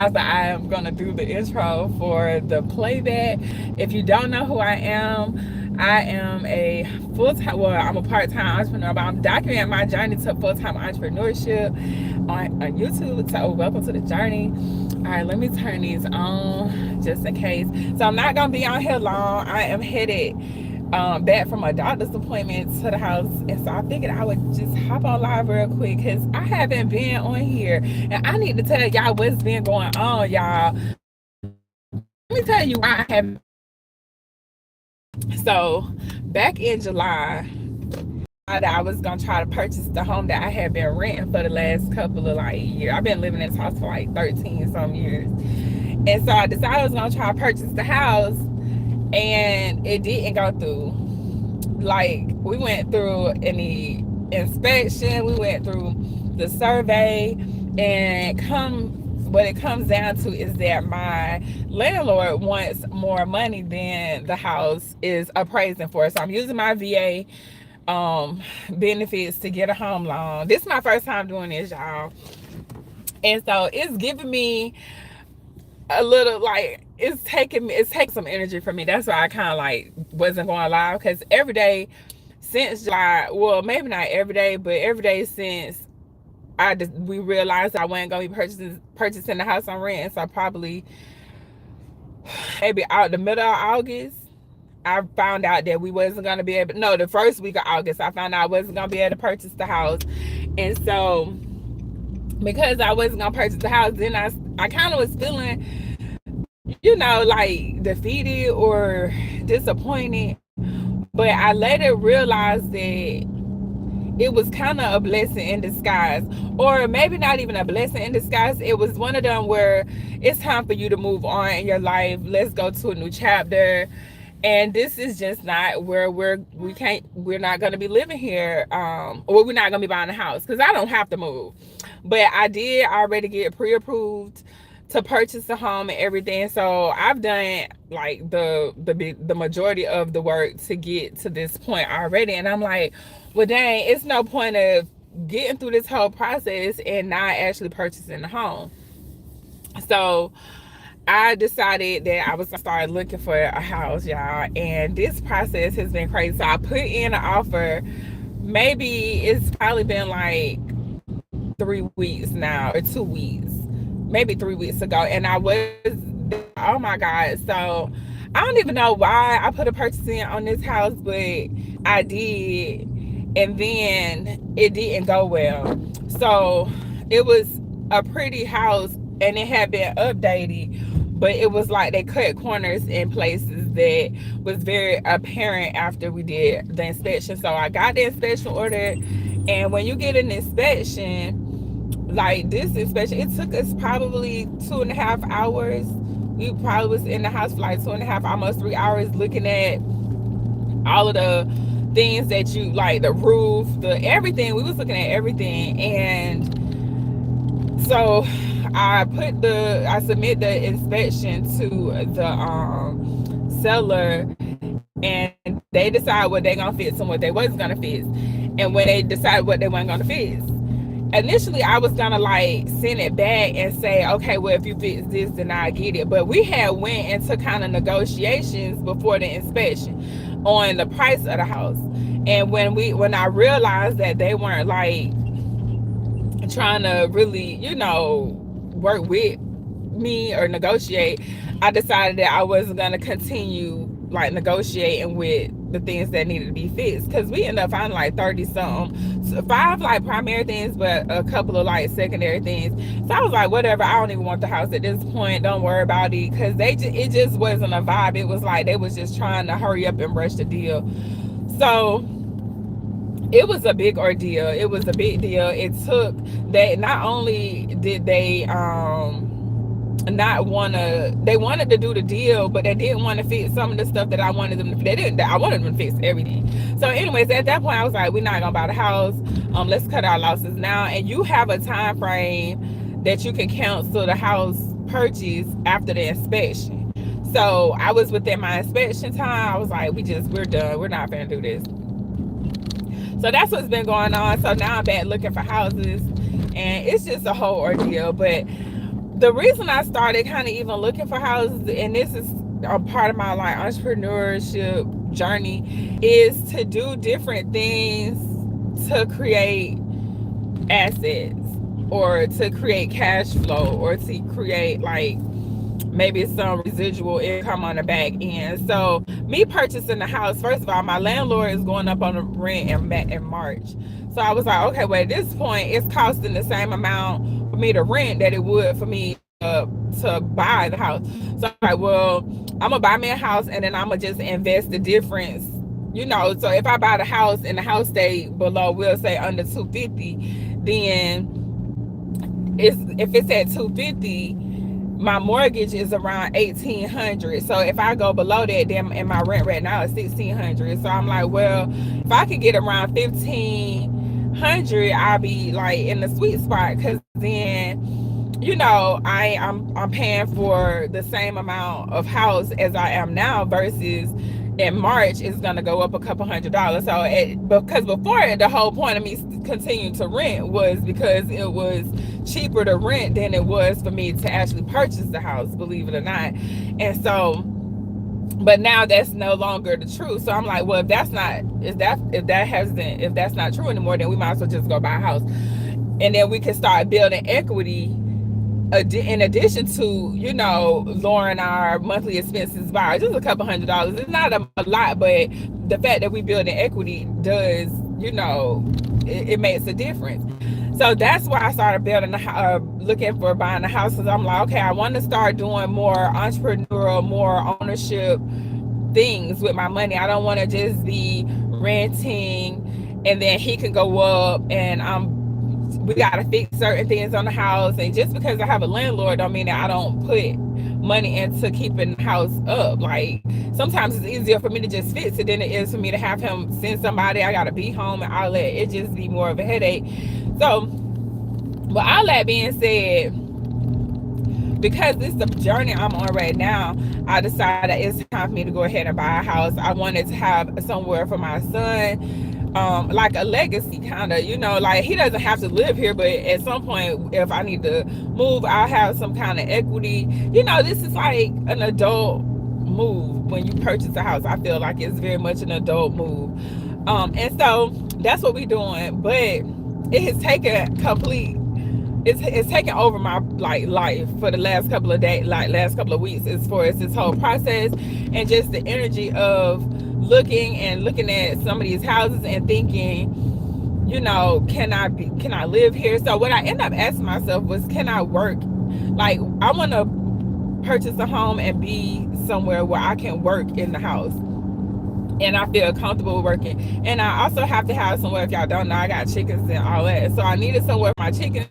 I am gonna do the intro for the playback. If you don't know who I am a full-time, well, I'm a part-time entrepreneur, but I'm documenting my journey to full-time entrepreneurship on YouTube. So welcome to the journey. All right, let me turn these on just in case. So I'm not gonna be on here long. I am headed back from a doctor's appointment to the house, and so I figured I would just hop on live real quick because I haven't been on here, and I need to tell y'all what's been going on, y'all. Let me tell you why I haven't. So back in July, I was gonna try to purchase the home that I had been renting for the last couple of like years. I've been living in this house for like 13 some years, and so I decided I was gonna try to purchase the house, and it didn't go through. Like, we went through any inspection, we went through the survey, and what it comes down to is that my landlord wants more money than the house is appraising for. So I'm using my VA benefits to get a home loan. This is my first time doing this, y'all, and so it's giving me a little, like, it's taking some energy from me. That's why I kind of like wasn't going live, because every day since July, well, maybe not every day, but every day since we realized I wasn't gonna be purchasing the house I'm renting. So probably maybe out the middle of August, I found out that we wasn't gonna be able. No, the first week of August, I found out I wasn't gonna be able to purchase the house, and so because I wasn't gonna purchase the house, then I kind of was feeling, like defeated or disappointed. But I later realized that it was kind of a blessing in disguise, or maybe not even a blessing in disguise. It was one of them where it's time for you to move on in your life. Let's go to a new chapter. And this is just not where we're not going to be living here, or we're not going to be buying a house, because I don't have to move. But I did already get pre-approved to purchase a home and everything. So I've done like the majority of the work to get to this point already. And I'm like, well, dang, it's no point of getting through this whole process and not actually purchasing the home. So I decided that I was gonna start looking for a house, y'all. And this process has been crazy. So I put in an offer. Maybe it's probably been like 3 weeks now, or 2 weeks, maybe 3 weeks ago. And I was, oh my God. So I don't even know why I put a purchase in on this house, but I did. And then it didn't go well. So it was a pretty house, and it had been updated, but it was like they cut corners in places that was very apparent after we did the inspection. So I got the inspection order, and when you get an inspection, like this inspection, it took us probably 2.5 hours. We probably was in the house for like 2.5, almost 3 hours, looking at all of the things that you like, the roof, the everything. We was looking at everything. And so I submit the inspection to the seller, and they decide what they're gonna fix and what they wasn't gonna fix. And when they decide what they weren't gonna fix, initially I was gonna like send it back and say, okay, well, if you fix this, then I get it. But we had went into kind of negotiations before the inspection on the price of the house. And when I realized that they weren't like trying to really, work with me or negotiate, I decided that I wasn't gonna continue like negotiating with the things that needed to be fixed, because we ended up finding like 30 something, 5 like primary things, but a couple of like secondary things. So I was like, whatever, I don't even want the house at this point, don't worry about it, because it just wasn't a vibe. It was like they was just trying to hurry up and rush the deal. So it was a big ordeal. It was a big deal. It took that. Not only did they they wanted to do the deal, but they didn't want to fix some of the stuff that I wanted them to. I wanted them to fix everything. So anyways, at that point I was like, we're not gonna buy the house. Let's cut our losses now. And you have a time frame that you can cancel the house purchase after the inspection. So I was within my inspection time. I was like, we're done. We're not gonna do this. So that's what's been going on. So now I'm back looking for houses, and it's just a whole ordeal. But the reason I started kind of even looking for houses, and this is a part of my like entrepreneurship journey, is to do different things to create assets or to create cash flow or to create like maybe some residual income on the back end. So me purchasing the house, first of all, my landlord is going up on the rent in March. So I was like, okay, well at this point it's costing the same amount for me to rent that it would for me to buy the house. So I'm like, well, I'm gonna buy me a house and then I'm gonna just invest the difference. So if I buy the house and the house stay below, we'll say under 250, then if it's at 250, my mortgage is around 1,800. So if I go below that, then and my rent right now is 1,600. So I'm like, well, if I could get around 1,500, I'll be like in the sweet spot, because then I'm paying for the same amount of house as I am now, versus in March it's gonna go up a couple $100. So because before, the whole point of me continuing to rent was because it was cheaper to rent than it was for me to actually purchase the house, believe it or not. And so, but now that's no longer the truth. So I'm like, well, if that's not true anymore, then we might as well just go buy a house, and then we can start building equity in addition to lowering our monthly expenses by just a couple $100. It's not a lot, but the fact that we build in equity does, it makes a difference. So that's why I started building looking for buying a house, because I'm like, okay, I want to start doing more entrepreneurial, more ownership things with my money. I don't want to just be renting and then he can go up and we got to fix certain things on the house. And just because I have a landlord don't mean that I don't put money into keeping the house up. Like, sometimes it's easier for me to just fix it than it is for me to have him send somebody. I got to be home and all that. It just be more of a headache. So, with all that being said, because this is the journey I'm on right now, I decided it's time for me to go ahead and buy a house. I wanted to have somewhere for my son, like a legacy kind of, like he doesn't have to live here, but at some point, if I need to move, I'll have some kind of equity. This is like an adult move when you purchase a house. I feel like it's very much an adult move. And so that's what we're doing, but it has taken it's taken over my life for the last couple of days, last couple of weeks, as far as this whole process and just the energy of looking at some of these houses and thinking, can I live here? So what I end up asking myself was, can I work? Like, I want to purchase a home and be somewhere where I can work in the house and I feel comfortable working. And I also have to have somewhere, if y'all don't know, I got chickens and all that, so I needed somewhere for my chickens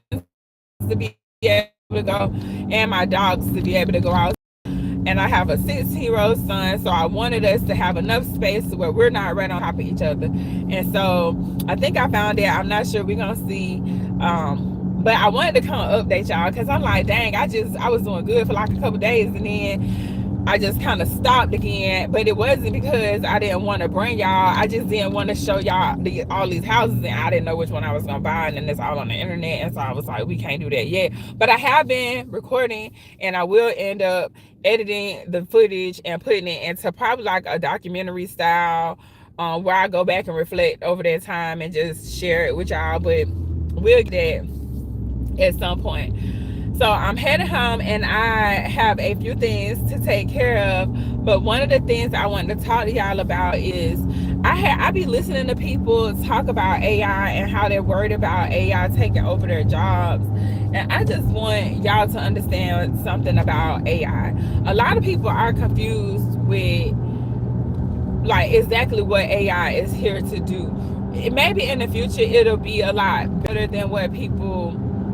to be able to go and my dogs to be able to go out. And I have a 16-year-old son, so I wanted us to have enough space where we're not right on top of each other. And so I think I found it. I'm not sure, we're gonna see. But I wanted to come update y'all, because I'm like, dang, I was doing good for like a couple days, and then I just kind of stopped again. But it wasn't because I didn't want to bring y'all. I just didn't want to show y'all all these houses, and I didn't know which one I was gonna buy, and then it's all on the internet. And so I was like, we can't do that yet. But I have been recording, and I will end up editing the footage and putting it into probably like a documentary style, where I go back and reflect over that time and just share it with y'all. But we'll get that at some point. So I'm headed home, and I have a few things to take care of. But one of the things I wanted to talk to y'all about is I be listening to people talk about AI and how they're worried about AI taking over their jobs. And I just want y'all to understand something about AI. A lot of people are confused with like exactly what AI is here to do. Maybe in the future it'll be a lot better than what people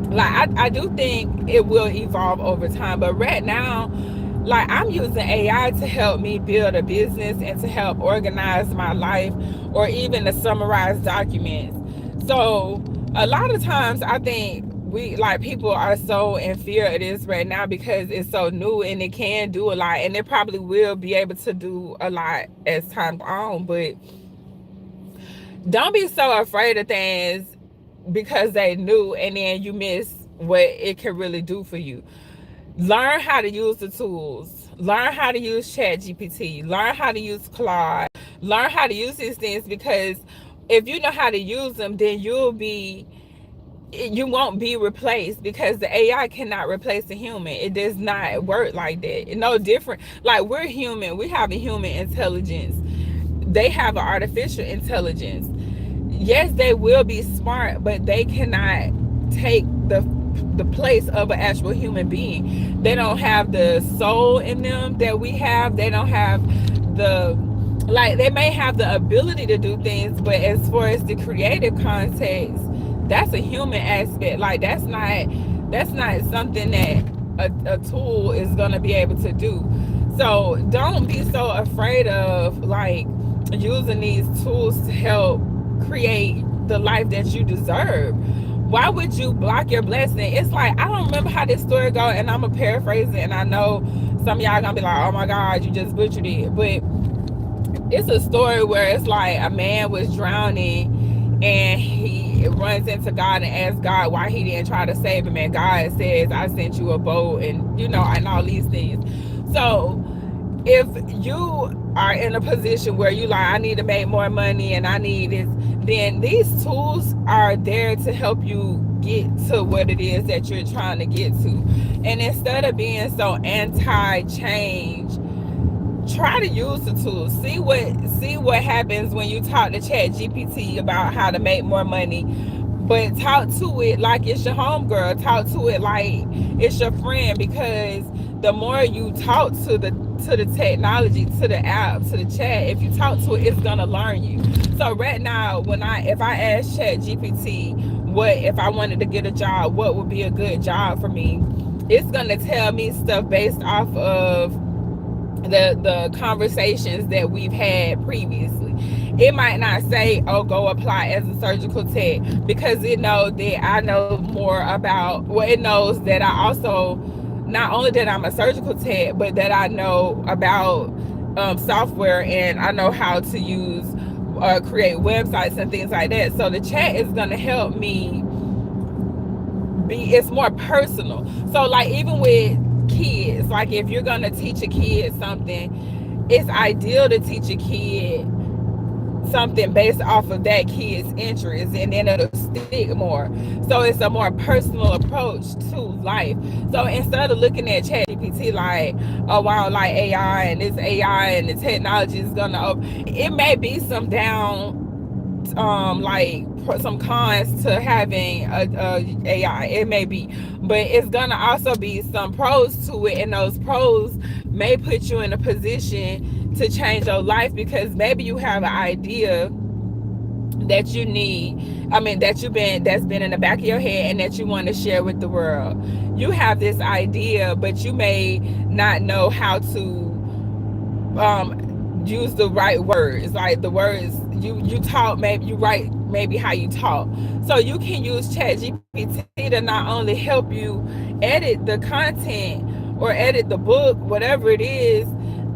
like. I do think it will evolve over time, but right now, like, I'm using AI to help me build a business and to help organize my life, or even to summarize documents. So a lot of times I think people are so in fear of this right now because it's so new and it can do a lot, and it probably will be able to do a lot as time goes on. But don't be so afraid of things because they new and then you miss what it can really do for you. Learn how to use the tools. Learn how to use Chat GPT. Learn how to use Claude. Learn how to use these things, because if you know how to use them, then you won't be replaced, because the AI cannot replace a human. It does not work like that. It's no different. Like, we're human. We have a human intelligence. They have an artificial intelligence. Yes, they will be smart, but they cannot take the place of an actual human being. They don't have the soul in them that we have. They don't have the, like, they may have the ability to do things, but as far as the creative context, that's a human aspect. Like, that's not something that a tool is gonna be able to do. So don't be so afraid of, like, using these tools to help create the life that you deserve. Why would you block your blessing? It's like, I don't remember how this story go, and I'm gonna paraphrase it, and I know some of y'all gonna be like, oh my god, you just butchered it. But it's a story where it's like a man was drowning, and he runs into God and asks God why he didn't try to save him, and God says, I sent you a boat, and and all these things. So if you are in a position where you like, I need to make more money and I need this, then these tools are there to help you get to what it is that you're trying to get to. And instead of being so anti-change, try to use the tools. See what happens when you talk to Chat GPT about how to make more money. But talk to it like it's your homegirl. Talk to it like it's your friend, because the more you talk to the technology, to the app, to the chat, if you talk to it, it's gonna learn you. So right now, if I ask Chat GPT, what if I wanted to get a job, what would be a good job for me, it's gonna tell me stuff based off of the conversations that we've had previously. It might not say, oh, go apply as a surgical tech, because it knows that I know more about, well, it knows that I also, not only that I'm a surgical tech, but that I know about software, and I know how to use create websites and things like that. So the chat is going to help me it's more personal. So like, even with kids, like, if you're going to teach a kid something, it's ideal to teach a kid something based off of that kid's interests, and then it'll stick more. So it's a more personal approach to life. So instead of looking at ChatGPT like, oh wow, like AI and this AI and the technology is gonna, it may be some down like some cons to having a AI. It may be, but it's gonna also be some pros to it, and those pros may put you in a position to change your life, because maybe you have an idea that you need, that's been in the back of your head, and that you want to share with the world. You have this idea, but you may not know how to use the right words, like the words you talk, maybe you write, maybe how you talk. So you can use Chat GPT to not only help you edit the content or edit the book, whatever it is,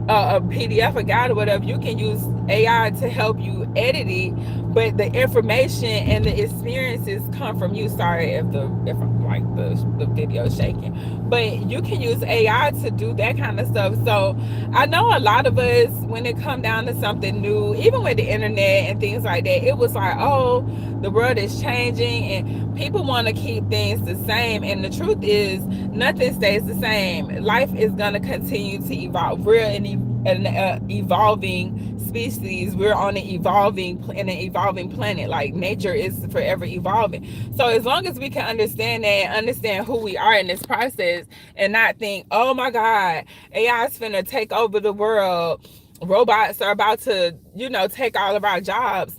a PDF, a guide, or whatever. You can use AI to help you edit it, but the information and the experiences come from you. Sorry if I'm like the video shaking, but you can use AI to do that kind of stuff. So I know a lot of us, when it come down to something new, even with the internet and things like that, it was like, oh, the world is changing and people want to keep things the same. And the truth is, nothing stays the same. Life is going to continue to evolve. We're an evolving species. We're on an evolving planet. Like, nature is forever evolving. So as long as we can understand that, and understand who we are in this process, and not think, oh my God, AI is finna take over the world, robots are about to, take all of our jobs.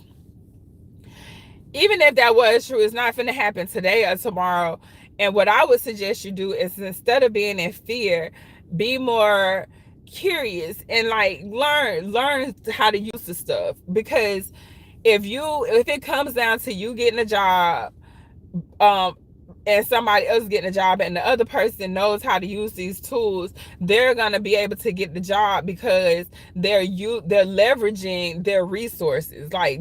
Even if that was true, it's not finna happen today or tomorrow. And what I would suggest you do is, instead of being in fear, be more curious and like learn how to use the stuff. Because if it comes down to you getting a job, and somebody else getting a job, and the other person knows how to use these tools, they're going to be able to get the job, because they're leveraging their resources. Like,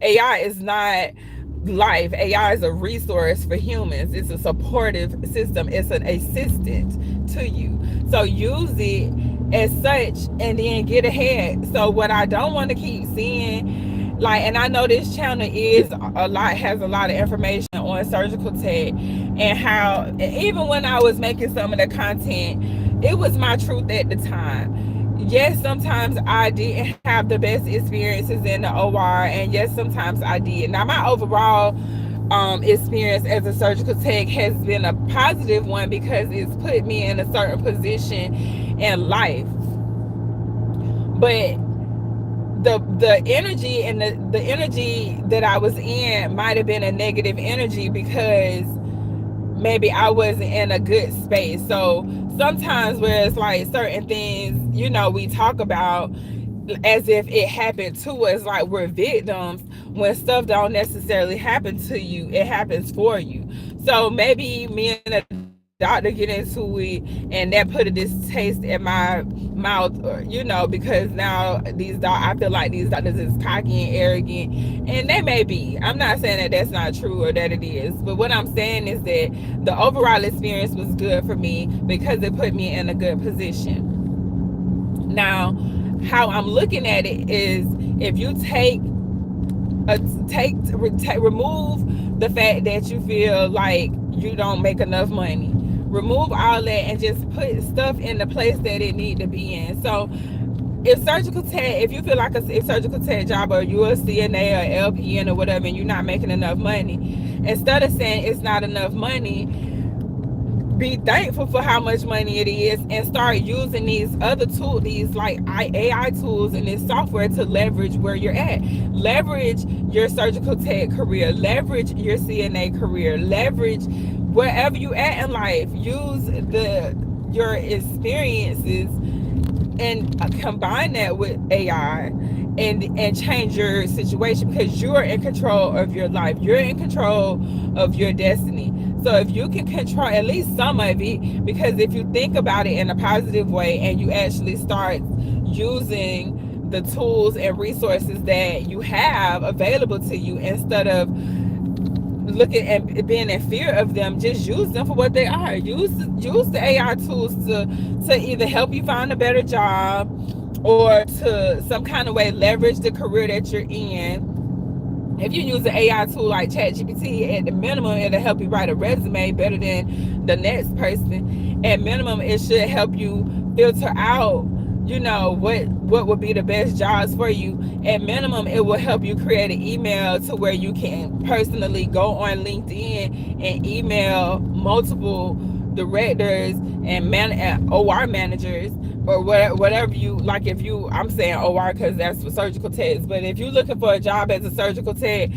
AI is not life. AI is a resource for humans. It's a supportive system. It's an assistant to you. So use it as such and then get ahead. So what I don't want to keep seeing, like, and I know this channel is a lot, has a lot of information on surgical tech, and how even when I was making some of the content, it was my truth at the time. Yes, sometimes I didn't have the best experiences in the OR, and yes, sometimes I did. Now, my overall experience as a surgical tech has been a positive one because it's put me in a certain position in life. But the energy and the energy that I was in might have been a negative energy because maybe I wasn't in a good space. So sometimes where it's like certain things, we talk about as if it happened to us, like we're victims, when stuff don't necessarily happen to you, it happens for you. So maybe me and a doctor get into it, and that put a distaste in my mouth, because now I feel like these doctors is cocky and arrogant, and they may be. I'm not saying that that's not true or that it is, but what I'm saying is that the overall experience was good for me because it put me in a good position. Now, how I'm looking at it is, if you remove the fact that you feel like you don't make enough money, remove all that and just put stuff in the place that it need to be in. So if you feel like a surgical tech job, or you're a CNA or LPN or whatever, and you're not making enough money, instead of saying it's not enough money, be thankful for how much money it is, and start using these other tools, these like AI tools and this software, to leverage where you're at. Leverage your surgical tech career, leverage your CNA career, leverage wherever you at in life. Use your experiences and combine that with AI, and change your situation, because you're in control of your life. You're in control of your destiny. So if you can control at least some of it, because if you think about it in a positive way and you actually start using the tools and resources that you have available to you, instead of looking and being in fear of them, just use them for what they are. Use the AI tools to either help you find a better job, or to some kind of way leverage the career that you're in. If you use an AI tool like ChatGPT, at the minimum, it'll help you write a resume better than the next person. At minimum, it should help you filter out, what would be the best jobs for you. At minimum, it will help you create an email to where you can personally go on LinkedIn and email multiple directors and OR managers, or whatever you like. If you, I'm saying OR because that's for surgical techs, but if you're looking for a job as a surgical tech,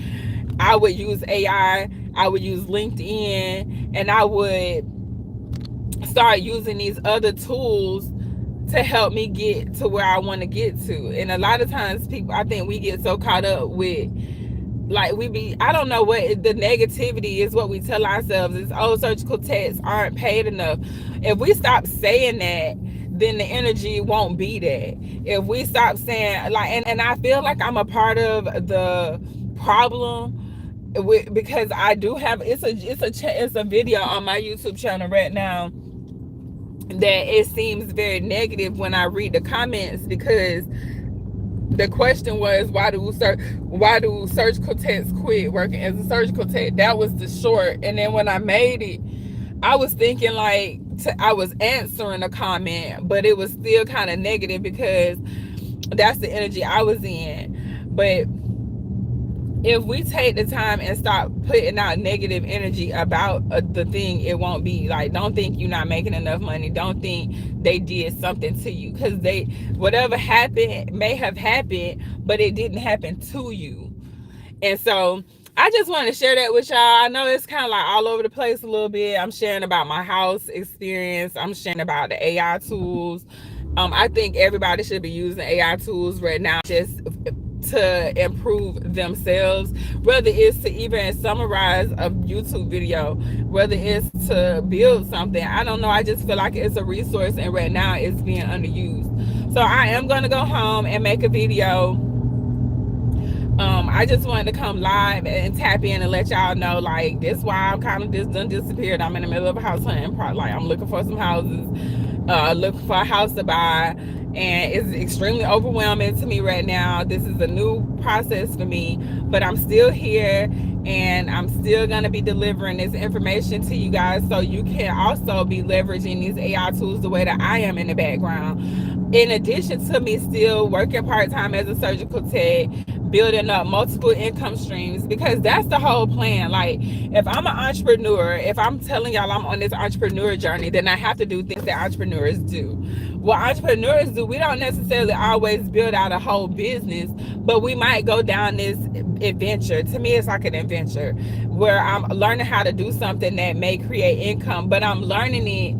I would use AI, I would use LinkedIn, and I would start using these other tools to help me get to where I want to get to. And a lot of times people, I think we get so caught up with, like, I don't know what the negativity is, what we tell ourselves is, oh, surgical techs aren't paid enough. If we stop saying that, then the energy won't be there. If we stop saying, like, and I feel like I'm a part of the problem, because I do have, it's a video on my YouTube channel right now that it seems very negative when I read the comments, because the question was, why do surgical techs quit working as a surgical tech? That was the short. And then when I made it, I was thinking like I was answering a comment, but it was still kind of negative because that's the energy I was in. But if we take the time and stop putting out negative energy about the thing, it won't be. Like, don't think you're not making enough money. Don't think they did something to you, because whatever happened may have happened, but it didn't happen to you. And so I just want to share that with y'all. I know it's kind of like all over the place a little bit. I'm sharing about my house experience. I'm sharing about the AI tools. I think everybody should be using AI tools right now, just to improve themselves, whether it's to even summarize a YouTube video, whether it's to build something. I don't know. I just feel like it's a resource, and right now it's being underused. So I am going to go home and make a video. I just wanted to come live and tap in and let y'all know, like, this why I'm kind of just done disappeared. I'm in the middle of a house hunting. Like, I'm looking for some houses, looking for a house to buy, and it's extremely overwhelming to me right now. This is a new process for me, but I'm still here, and I'm still going to be delivering this information to you guys so you can also be leveraging these AI tools the way that I am in the background. In addition to me still working part-time as a surgical tech, building up multiple income streams, because that's the whole plan. Like, if I'm an entrepreneur, if I'm telling y'all I'm on this entrepreneur journey, then I have to do things that entrepreneurs do. What entrepreneurs do, we don't necessarily always build out a whole business, but we might go down this adventure. To me, it's like an adventure where I'm learning how to do something that may create income, but I'm learning it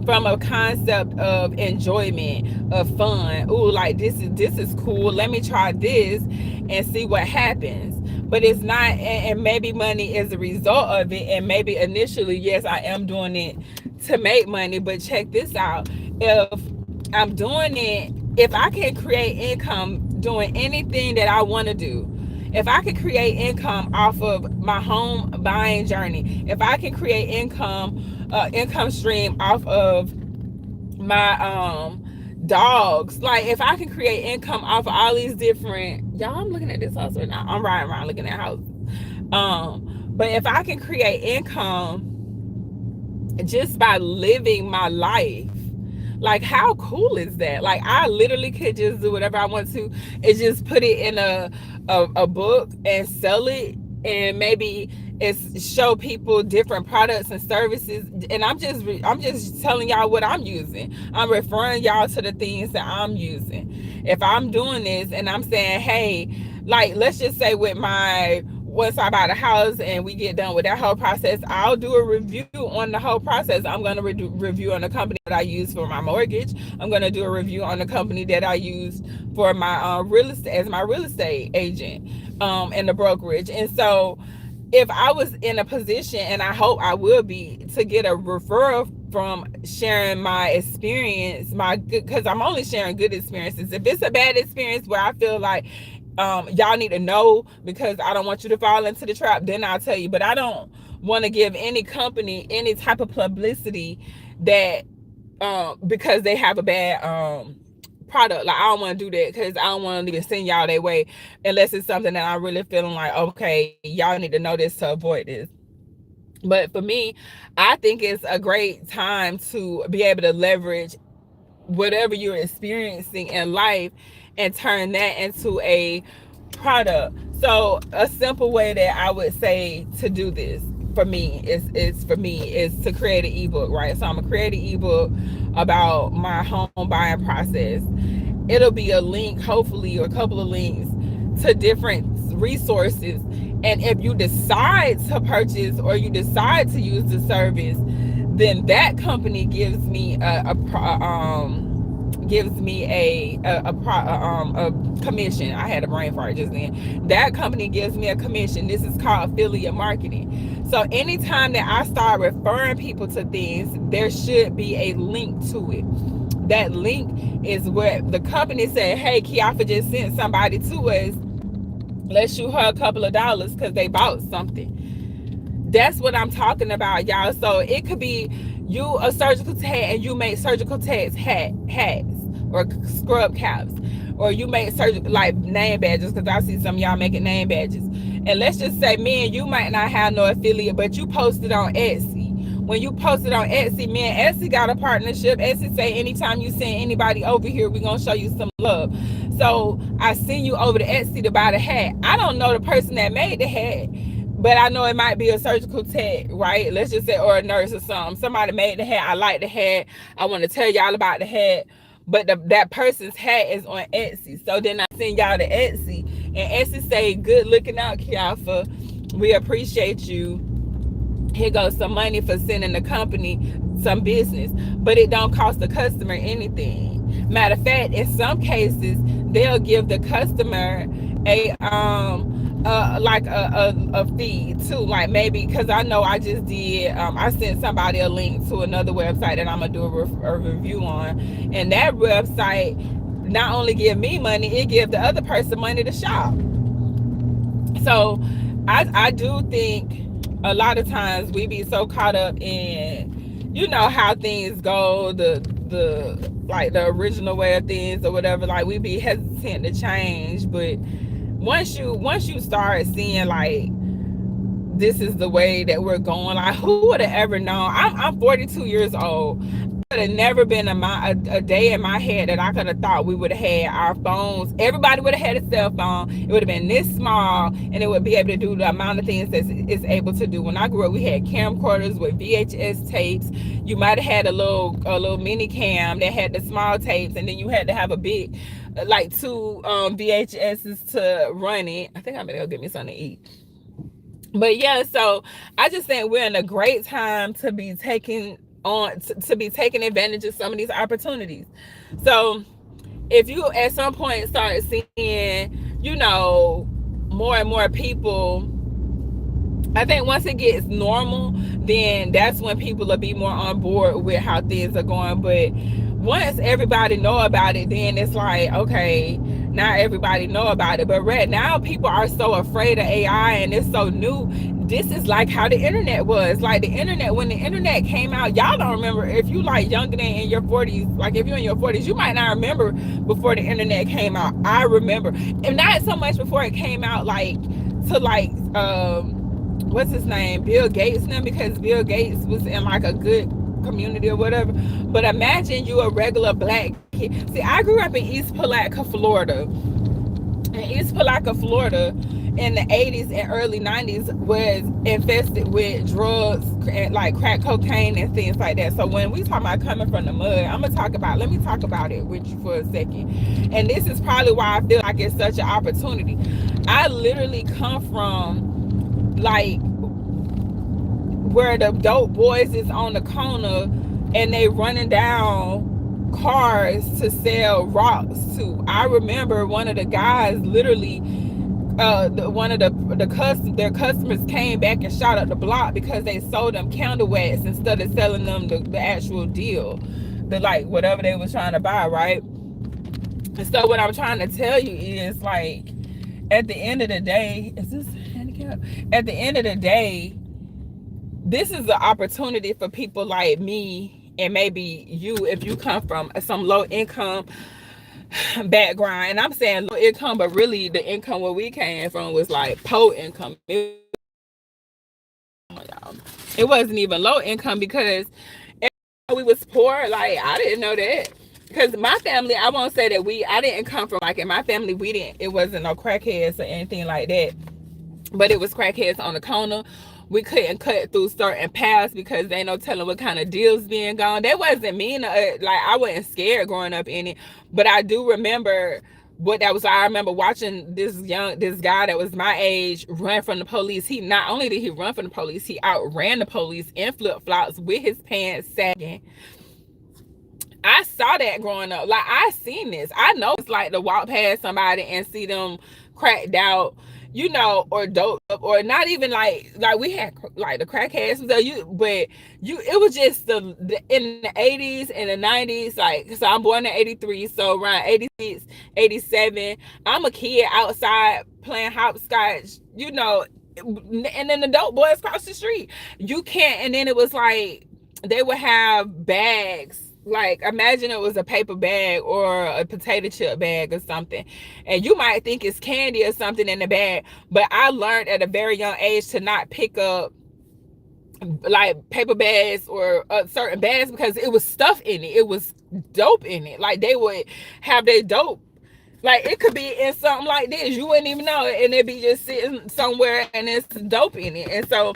from a concept of enjoyment, of fun. Ooh, like this is cool. Let me try this and see what happens. But it's not, and maybe money is a result of it. And maybe initially, yes, I am doing it to make money. But check this out. If I'm doing it, if I can create income doing anything that I want to do, if I can create income off of my home buying journey, if I can create income stream off of my dogs, like if I can create income off of all these different, y'all, I'm looking at this house right now. I'm riding around looking at houses. But if I can create income just by living my life, like how cool is that? Like I literally could just do whatever I want to and just put it in a book and sell it, and maybe it's show people different products and services. And I'm just telling y'all what I'm using. I'm referring y'all to the things that I'm using. If I'm doing this and I'm saying, hey, like let's just say with my, once I buy the house and we get done with that whole process, I'll do a review on the whole process. I'm going to review on the company that I use for my mortgage. I'm going to do a review on the company that I use for my real estate, as my real estate agent, and the brokerage. And so if I was in a position, and I hope I will be, to get a referral from sharing my experience, my good, because I'm only sharing good experiences. If it's a bad experience where I feel like y'all need to know because I don't want you to fall into the trap, then I'll tell you. But I don't want to give any company any type of publicity that because they have a bad product. Like I don't want to do that, because I don't want to even send y'all their way unless it's something that I'm really feeling like, okay, y'all need to know this to avoid this. But for me, I think it's a great time to be able to leverage whatever you're experiencing in life and turn that into a product. So a simple way that I would say to do this for me is to create an ebook, right? So I'm gonna create an ebook about my home buying process. It'll be a link, hopefully, or a couple of links to different resources. And if you decide to purchase or you decide to use the service, then that company gives me a commission. I had a brain fart just then. That company gives me a commission. This is called affiliate marketing. So anytime that I start referring people to things, there should be a link to it. That link is where the company said, hey, Kiafa just sent somebody to us. Let's shoot her a couple of dollars because they bought something. That's what I'm talking about, y'all. So it could be you a surgical tech and you make surgical techs hats or scrub caps, or you make surgical like name badges, because I see some of y'all making name badges. And let's just say me and you might not have no affiliate, but you posted on Etsy. When you posted on Etsy, me and Etsy got a partnership. Etsy say anytime you send anybody over here, we're gonna show you some love. So I send you over to Etsy to buy the hat. I don't know the person that made the hat, but I know it might be a surgical tech, right? Let's just say, or a nurse or something. Somebody made the hat. I like the hat. I want to tell y'all about the hat. But that person's hat is on Etsy. So then I send y'all to Etsy. And Etsy say, good looking out, Kiafa. We appreciate you. Here goes some money for sending the company some business. But it don't cost the customer anything. Matter of fact, in some cases, they'll give the customer a fee too, like maybe, because I know I just did I sent somebody a link to another website that I'm gonna do a review on, and that website not only give me money, it give the other person money to shop. So I do think a lot of times we be so caught up in, you know, how things go, the like the original way of things or whatever, like we be hesitant to change. But once you start seeing like this is the way that we're going, like who would have ever known? I'm 42 years old. Could have never been a day in my head that I could have thought we would have had our phones. Everybody would have had a cell phone. It would have been this small, and it would be able to do the amount of things that it's able to do. When I grew up, we had camcorders with VHS tapes. You might have had a little mini cam that had the small tapes, and then you had to have a big, like two VHSs to run it. I think I'm gonna go get me something to eat. But yeah, so I just think we're in a great time to be taking advantage of some of these opportunities. So if you at some point start seeing, you know, more and more people, I think once it gets normal, then that's when people will be more on board with how things are going. But once everybody know about it, then it's like, okay, now everybody know about it. But right now, people are so afraid of AI and it's so new. This is like how the internet was. Like the internet, when the internet came out, y'all don't remember. If you like younger than in your 40s, like if you're in your 40s, you might not remember before the internet came out. I remember. And not so much before it came out, like to like what's his name, Bill Gates now, because Bill Gates was in like a good community or whatever. But imagine you a regular black kid. See, I grew up in East Palatka, Florida. In East Palatka, Florida, in the 80s and early 90s was infested with drugs and like crack cocaine and things like that. So when we talk about coming from the mud, let me talk about it with you for a second. And this is probably why I feel like it's such an opportunity. I literally come from like where the dope boys is on the corner and they running down cars to sell rocks to. I remember one of the guys literally one of their customers came back and shot up the block because they sold them candle wax instead of selling them the actual deal, the like whatever they was trying to buy, right? And so what I'm trying to tell you is like at the end of the day, is this handicap? At the end of the day, this is an opportunity for people like me and maybe you if you come from some low income background. And I'm saying low income, but really the income where we came from was like poor income. It wasn't even low income because we was poor. Like I didn't know that. Because my family, I won't say that I didn't come from like in my family, it wasn't no crackheads or anything like that. But it was crackheads on the corner. We couldn't cut through certain paths because they no telling what kind of deals being gone. That wasn't mean. Like I wasn't scared growing up in it, but I do remember what that was. I remember watching this guy that was my age run from the police. He not only did he run from the police, he outran the police in flip flops with his pants sagging. I saw that growing up. Like I seen this. I know it's like to walk past somebody and see them cracked out, you know, or dope up, or not even like we had like the crackheads. So it was just the in the 80s and the 90s. Like so, I'm born in '83, so around '86, '87, I'm a kid outside playing hopscotch, you know, and then the dope boys across the street. You can't. And then it was like they would have bags, like imagine it was a paper bag or a potato chip bag or something, and you might think it's candy or something in the bag, but I learned at a very young age to not pick up like paper bags or certain bags because it was stuff in it, it was dope in it. Like they would have their dope, like it could be in something like this, you wouldn't even know it, and it'd be just sitting somewhere and it's dope in it. And so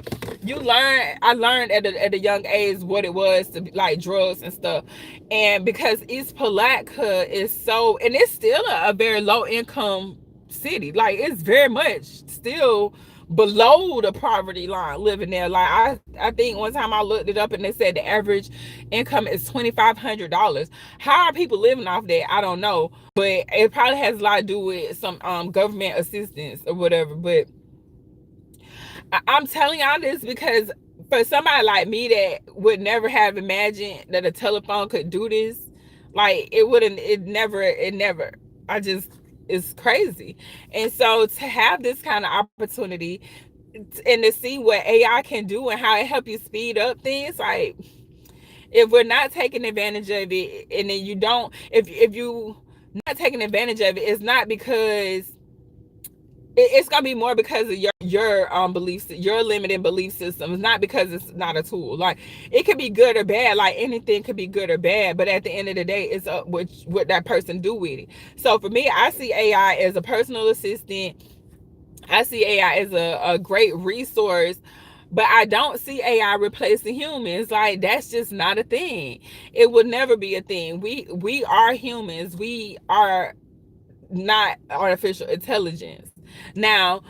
I learned at a young age what it was to be like drugs and stuff. And because East Palatka is so, and it's still a very low income city, like it's very much still below the poverty line living there. Like I think one time I looked it up and they said the average income is $2,500. How are people living off that? I don't know, but it probably has a lot to do with some government assistance or whatever. But I'm telling y'all this because for somebody like me that would never have imagined that a telephone could do this, like it never. I just is crazy. And so to have this kind of opportunity and to see what AI can do and how it help you speed up things, like if we're not taking advantage of it, and then you don't, if you not taking advantage of it, it's not because it's gonna be more because of your beliefs, your limiting belief system. It's not because it's not a tool. Like it could be good or bad. Like anything could be good or bad, but at the end of the day, it's up what that person do with it. So for me, I see AI as a personal assistant. I see AI as a great resource, but I don't see AI replacing humans. Like that's just not a thing. It will never be a thing. We are humans. We are not artificial intelligence. Now,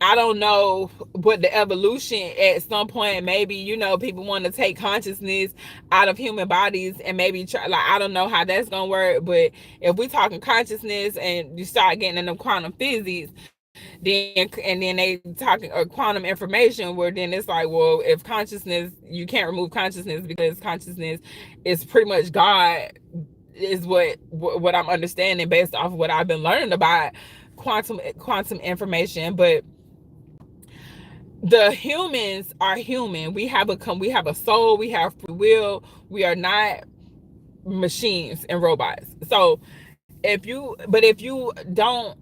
I don't know what the evolution at some point, maybe, people want to take consciousness out of human bodies and maybe try, like, I don't know how that's going to work. But if we talking consciousness and you start getting into quantum physics, then they talking quantum information, where then it's like, well, if consciousness, you can't remove consciousness because consciousness is pretty much God, is what I'm understanding based off of what I've been learning about quantum information. But the humans are human. We have a soul, we have free will. We are not machines and robots. So if you don't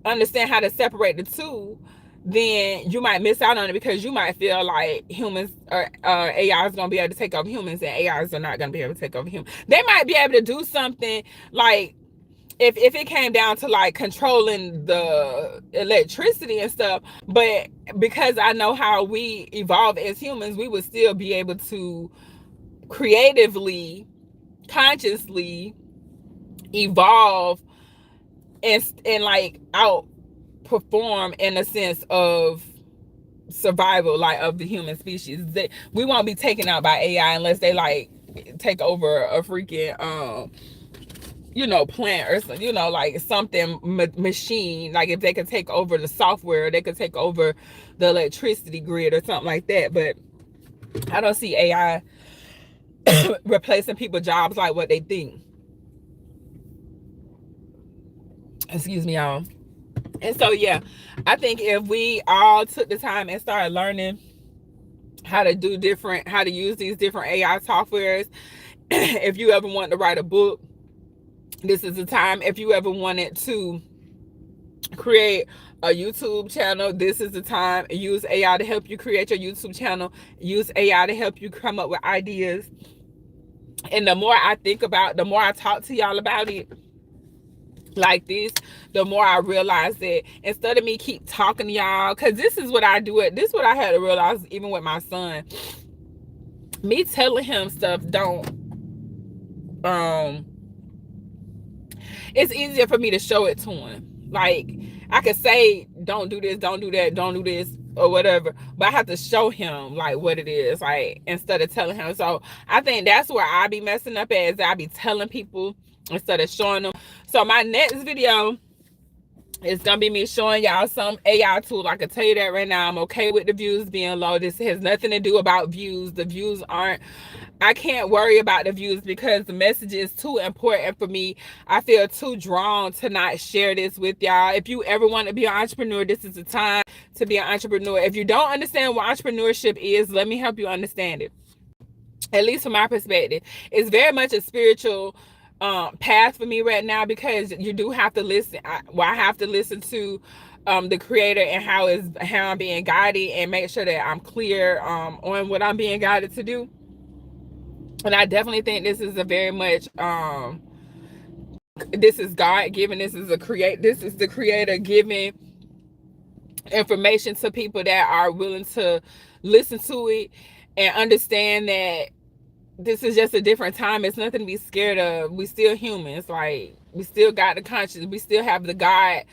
understand how to separate the two, then you might miss out on it, because you might feel like humans or AI is going to be able to take over humans, and AIs are not going to be able to take over humans. They might be able to do something like, if it came down to like controlling the electricity and stuff, but because I know how we evolve as humans, we would still be able to creatively, consciously evolve and like outperform in a sense of survival, like of the human species. We won't be taken out by AI unless they like take over a freaking plant or something, like something machine. Like if they could take over the software, they could take over the electricity grid or something like that. But I don't see AI replacing people's jobs like what they think. Excuse me, y'all. And so, yeah, I think if we all took the time and started learning how to use these different AI softwares, if you ever want to write a book, this is the time. If you ever wanted to create a YouTube channel, this is the time. Use AI to help you create your YouTube channel. Use AI to help you come up with ideas. And the more I think about, the more I talk to y'all about it like this, the more I realize that instead of me keep talking to y'all, because this is what I do it. This is what I had to realize even with my son. Me telling him stuff don't it's easier for me to show it to him. Like I could say, don't do this, don't do that, don't do this, or whatever, but I have to show him like what it is, like instead of telling him. So I think that's where I be messing up at, is I be telling people instead of showing them. So my next video, it's gonna be me showing y'all some AI tool. I can tell you that right now. I'm okay with the views being low. This has nothing to do about views. The views aren't, I can't worry about the views because the message is too important for me. I feel too drawn to not share this with y'all. If you ever want to be an entrepreneur, this is the time to be an entrepreneur. If you don't understand what entrepreneurship is, let me help you understand it. At least from my perspective, it's very much a spiritual path for me right now, because you do have to listen. I have to listen to the creator and how I'm being guided, and make sure that I'm clear on what I'm being guided to do. And I definitely think this is a very much this is God given. This is the creator giving information to people that are willing to listen to it and understand that this is just a different time. It's nothing to be scared of. We still humans. Like we still got the conscience. We still have the God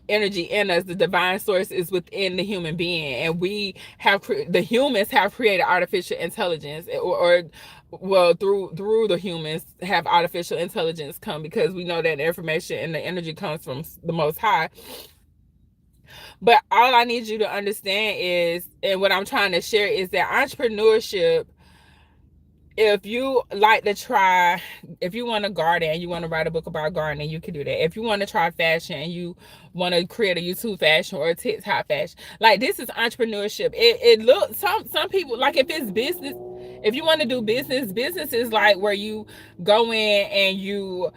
energy in us. The divine source is within the human being, and the humans have created artificial intelligence, or well, through the humans have artificial intelligence come, because we know that the information and the energy comes from the Most High. But all I need you to understand is, and what I'm trying to share is, that entrepreneurship if you like to try, if you want to garden and you want to write a book about gardening, you can do that. If you want to try fashion and you want to create a YouTube fashion or a TikTok fashion, like this is entrepreneurship. It looks, some people, like if it's business, if you want to do business is like where you go in and you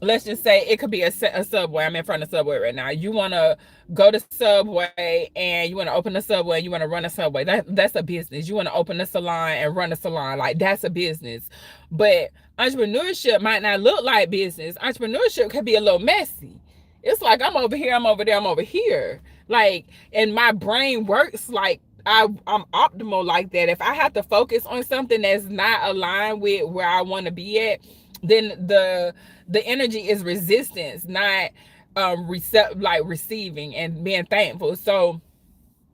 let's just say it could be a Subway. I'm in front of Subway right now. You want to go to Subway and you want to open a Subway and you want to run a Subway. That's a business. You want to open a salon and run a salon. Like that's a business. But entrepreneurship might not look like business. Entrepreneurship could be a little messy. It's like I'm over here, I'm over there, I'm over here. Like, and my brain works like I'm optimal like that. If I have to focus on something that's not aligned with where I want to be at, then the energy is resistance, not like receiving and being thankful. So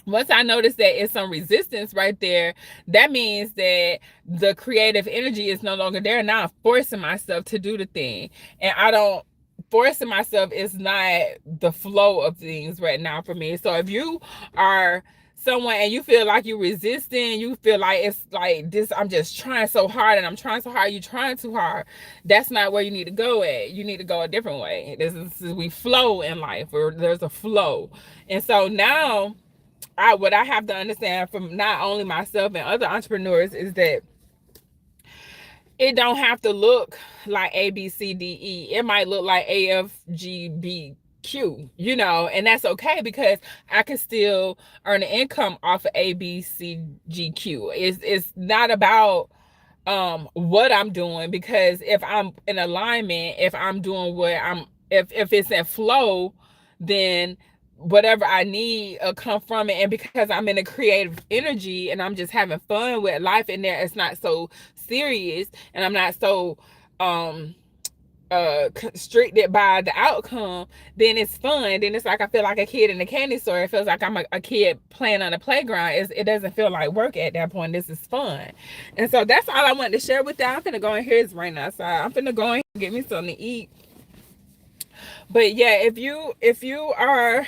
once I notice that it's some resistance right there, that means that the creative energy is no longer there. Now I'm forcing myself to do the thing. And I don't, forcing myself is not the flow of things right now for me. So if you are someone and you feel like you're resisting, you feel like it's like this, I'm just trying so hard and I'm trying so hard, you're trying too hard, that's not where you need to go at. You need to go a different way. We flow in life, or there's a flow. And so now what I have to understand from not only myself and other entrepreneurs is that it don't have to look like A, B, C, D, E. It might look like A, F, G, B, Q, and that's okay because I can still earn an income off of A, B, C, G, Q. It's not about what I'm doing, because if I'm in alignment, if I'm doing if it's in flow, then whatever I need will come from it. And because I'm in a creative energy and I'm just having fun with life in there, it's not so serious and I'm not so constricted by the outcome, then it's fun. Then it's like I feel like a kid in a candy store. It feels like I'm a kid playing on a playground. It doesn't feel like work at that point. This is fun. And so that's all I wanted to share with y'all. I'm finna go in here. It's raining outside. I'm finna go in and get me something to eat. But yeah, if you are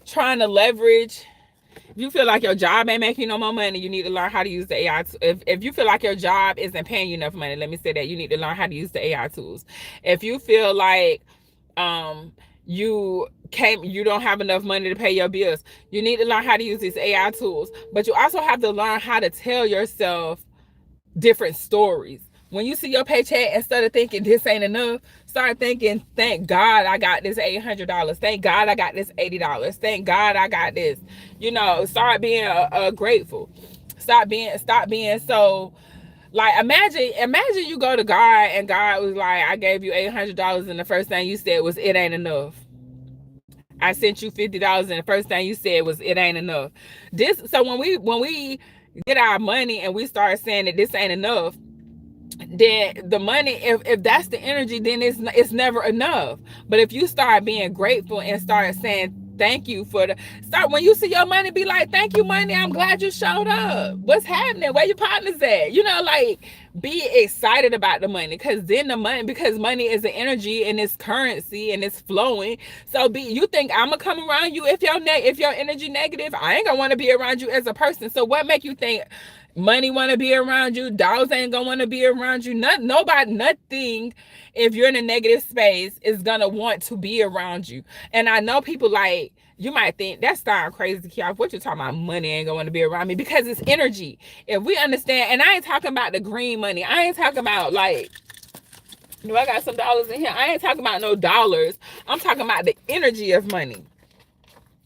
trying to leverage, if you feel like your job ain't making you no more money, you need to learn how to use the AI. If you feel like your job isn't paying you enough money, let me say that, you need to learn how to use the AI tools. If you feel like you don't have enough money to pay your bills, you need to learn how to use these AI tools. But you also have to learn how to tell yourself different stories. When you see your paycheck, instead of thinking this ain't enough, start thinking, thank God I got this $800. Thank God I got this $80. Thank God I got this. Start being grateful. Stop being so, like, imagine you go to God and God was like, I gave you $800 and the first thing you said was, it ain't enough. I sent you $50 and the first thing you said was, it ain't enough. So when we get our money and we start saying that this ain't enough, then the money, if that's the energy, then it's never enough. But if you start being grateful and start saying thank you when you see your money, be like, thank you, money, I'm glad you showed up. What's happening? Where your partners at? Like, be excited about the money, because money is an energy and it's currency and it's flowing. So you think I'm gonna come around you if your energy negative? I ain't gonna want to be around you as a person. So what make you think money want to be around you? Dogs ain't gonna want to be around you. Nothing, if you're in a negative space, is gonna want to be around you. And I know people, like, you might think that sounds crazy, Kiara. What you talking about? Money ain't gonna want to be around me, because it's energy. If we understand, and I ain't talking about the green money. I ain't talking about, like, I got some dollars in here. I ain't talking about no dollars. I'm talking about the energy of money.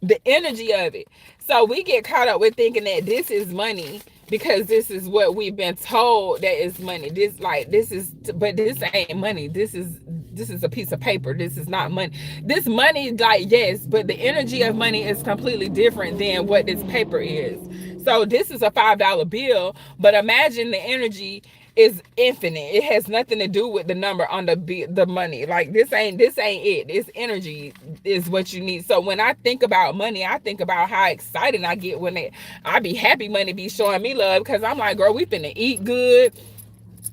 The energy of it. So we get caught up with thinking that this is money because this is what we've been told that is money. But this ain't money. This is a piece of paper. This is not money. This money, like, yes, but the energy of money is completely different than what this paper is. So this is a $5 bill, but imagine the energy is infinite. It has nothing to do with the number on the money. Like, this ain't it. This energy is what you need. So when I think about money, I think about how excited I get when I be happy money be showing me love, because I'm like, girl, we finna eat good.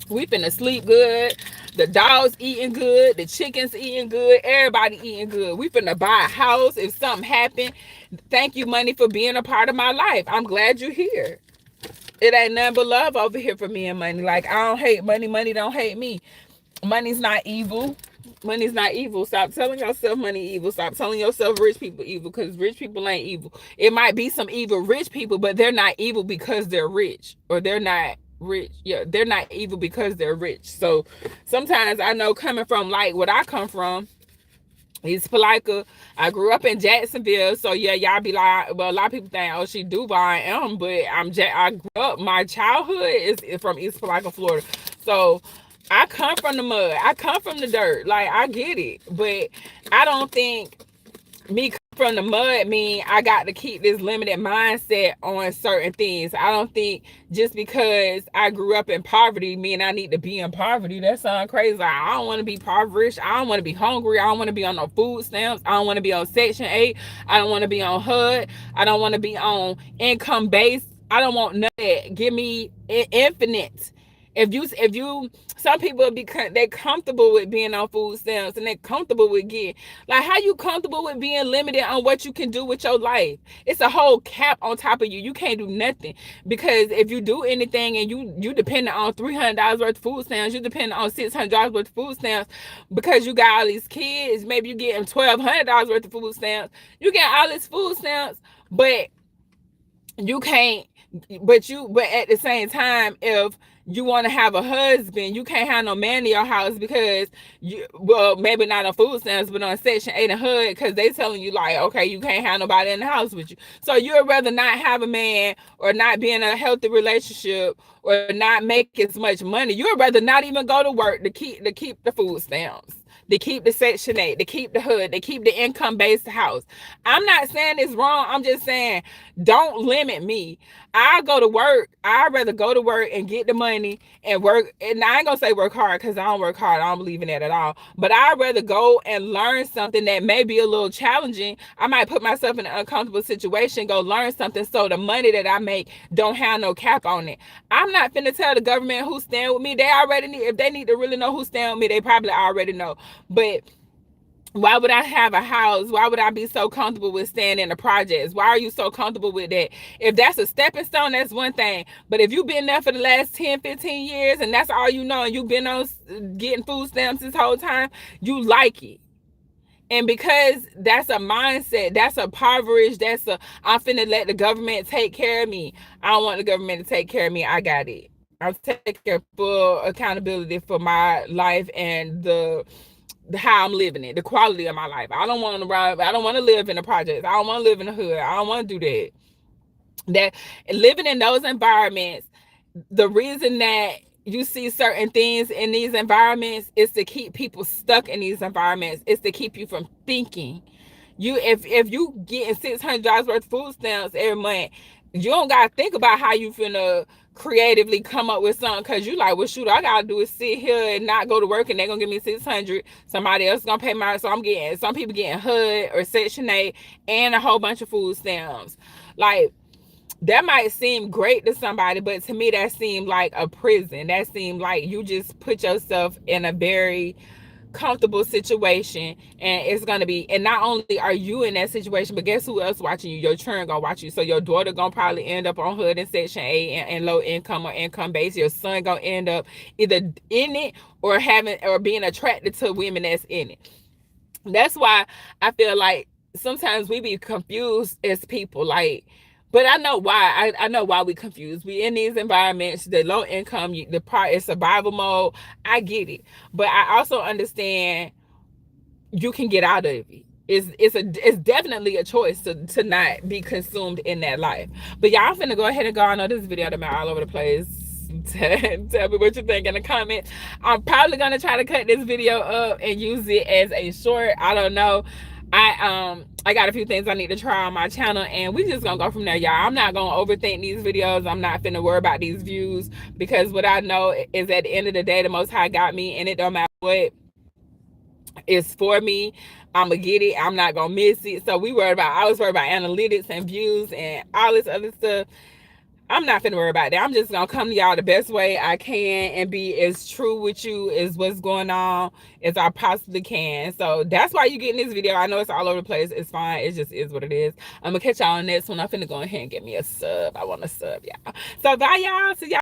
We finna sleep good. The dogs eating good. The chickens eating good. Everybody eating good. We finna buy a house if something happened. Thank you, money, for being a part of my life. I'm glad you're here. It ain't nothing but love over here for me and money. Like, I don't hate money. Money don't hate me. Money's not evil. Money's not evil. Stop telling yourself money evil. Stop telling yourself rich people evil, because rich people ain't evil. It might be some evil rich people, but they're not evil because they're rich, or they're not rich. Yeah, they're not evil because they're rich. So sometimes I know, coming from like what I come from, East Palaika. I grew up in Jacksonville, so yeah, y'all be like, well, a lot of people think, oh, she Duval. I am, but I grew up. My childhood is from East Palaika, Florida. So I come from the mud. I come from the dirt. Like, I get it, but I don't think me from the mud mean I got to keep this limited mindset on certain things. I don't think just because I grew up in poverty mean I need to be in poverty. That sounds crazy. Like, I don't want to be impoverished. I don't want to be hungry. I don't want to be on no food stamps. I don't want to be on Section 8. I don't want to be on HUD. I don't want to be on income based. I don't want none of that. Give me infinite. If you some people they comfortable with being on food stamps, and they're comfortable with getting, like, how you comfortable with being limited on what you can do with your life? It's a whole cap on top of you. You can't do nothing, because if you do anything and you depend on $300 worth of food stamps, you depend on $600 worth of food stamps, because you got all these kids. Maybe you getting $1,200 worth of food stamps. You get all these food stamps, but you can't but at the same time, if you want to have a husband, you can't have no man in your house, because well, maybe not on food stamps, but on Section 8 and HUD, because they telling you, like, okay, you can't have nobody in the house with you. So you'd rather not have a man, or not be in a healthy relationship, or not make as much money. You'd rather not even go to work to keep the food stamps, to keep the Section 8, to keep the HUD, to keep the income based house. I'm not saying it's wrong. I'm just saying, don't limit me. I go to work. I'd rather go to work and get the money and work. And I ain't gonna say work hard, because I don't work hard. I don't believe in that at all. But I'd rather go and learn something that may be a little challenging. I might put myself in an uncomfortable situation, go learn something, so the money that I make don't have no cap on it. I'm not finna tell the government who stand with me. They already need, if they need to really know who stand with me, they probably already know. But why would I have a house? Why would I be so comfortable with staying in the projects? Why are you so comfortable with that? If that's a stepping stone, that's one thing. But if you've been there for the last 10, 15 years, and that's all you know, and you've been on getting food stamps this whole time, you like it. And because that's a mindset, that's a impoverished, I'm finna let the government take care of me. I don't want the government to take care of me. I got it. I'm taking full accountability for my life, and how I'm living it, the quality of my life. I don't want to ride. I don't want to live in the projects. I don't want to live in the hood. I don't want to do that. That living in those environments, the reason that you see certain things in these environments is to keep people stuck in these environments. It's to keep you from thinking. If you getting $600 worth of food stamps every month, you don't gotta think about how you finna creatively come up with something, because you like, well, shoot, I gotta do is sit here and not go to work, and they're gonna give me 600. Somebody else gonna pay my, so I'm getting, some people getting HUD or Section 8 and a whole bunch of food stamps. Like, that might seem great to somebody, but to me that seemed like a prison. That seemed like you just put yourself in a very comfortable situation, and it's gonna be, and not only are you in that situation, but guess who else watching you? Your children gonna watch you. So your daughter gonna probably end up on HUD and Section 8 and low income or income based. Your son gonna end up either in it, or having, or being attracted to women that's in it. That's why I feel like sometimes we be confused as people. Like, but I know why. I know why we confused. We in these environments, the low income, the part is survival mode. I get it, but I also understand you can get out of it. It's definitely a choice to not be consumed in that life. But y'all finna go ahead and go. I know this video that all over the place. Tell me what you think in the comments. I'm probably gonna try to cut this video up and use it as a short. I don't know. I got a few things I need to try on my channel, and we just gonna go from there, y'all. I'm not gonna overthink these videos. I'm not finna worry about these views, because what I know is, at the end of the day, the Most High got me, and it don't matter what is for me. I'm gonna get it. I'm not gonna miss it. So I was worried about analytics and views and all this other stuff. I'm not finna worry about that. I'm just gonna come to y'all the best way I can and be as true with you as what's going on as I possibly can. So that's why you getting this video. I know it's all over the place. It's fine. It just is what it is. I'm gonna catch y'all on the next one. I'm finna go ahead and get me a sub. I want a sub, y'all. So bye, y'all. See y'all.